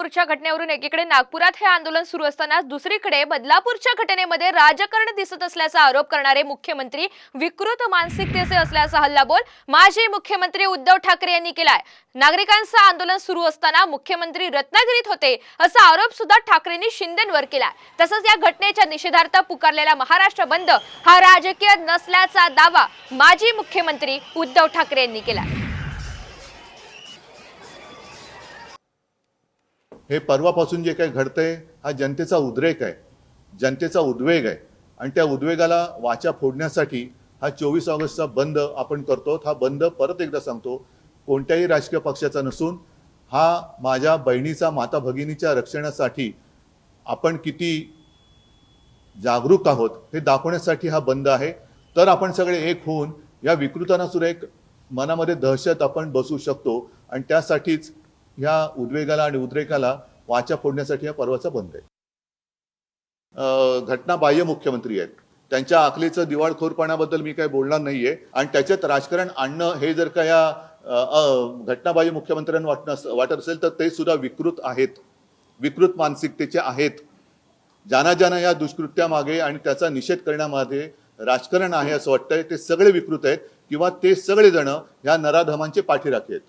बदलापूरच्या घटनेवरून एकीकडे नागपुरात हे आंदोलन सुरू असताना दुसरीकडे बदलापूरच्या घटनेमध्ये राजकारण दिसत असल्याचा आरोप करणारे मुख्यमंत्री विकृत मानसिकतेचे असल्याचा हल्लाबोल माजी मुख्यमंत्री उद्धव ठाकरे यांनी केलाय। नागरिकांचं आंदोलन सुरू असताना मुख्यमंत्री रत्नागिरीत होते असा आरोप सुद्धा ठाकरेंनी शिंदेंवर केलाय। तसंच या घटनेच्या निषेधार्थ पुकारलेला महाराष्ट्र बंद हा राजकीय नसल्याचा दावा माजी मुख्यमंत्री उद्धव ठाकरे यांनी केलाय। हे परवापासून जे काही घडतंय हा जनतेचा उद्रेक आहे, जनतेचा उद्वेग आहे आणि त्या उद्वेगाला वाचा फोडण्यासाठी हा 24 ऑगस्टचा बंद आपण करतो। हा बंद परत एकदा सांगतो कोणत्याही राजकीय पक्षाचा नसून हा माझ्या बहिणीचा माता भगिनीच्या रक्षणासाठी आपण किती जागरूक आहोत हे दाखवण्यासाठी हा बंद आहे। तर आपण सगळे एक होऊन या विकृतांना सुद्धा एक मनामध्ये दहशत आपण बसू शकतो आणि त्यासाठीच ह्या उद्वेगाला आणि उद्रेकाला वाचा फोडण्यासाठी हा परवाचा बंद आहे। घटना बाह्य मुख्यमंत्री आहेत, त्यांच्या आखलीचं दिवाळखोरपणाबद्दल मी काही बोलणार नाहीये आणि त्याच्यात राजकारण आणणं हे जर का या घटनाबाह्य मुख्यमंत्र्यांना वाटत असेल तर ते सुद्धा विकृत आहेत, विकृत मानसिकतेचे आहेत। ज्यांना या दुष्कृत्यामागे आणि त्याचा निषेध करण्यामध्ये राजकारण आहे असं वाटतंय ते सगळे विकृत आहेत किंवा ते सगळे जण या नराधमांचे पाठीराखे आहेत।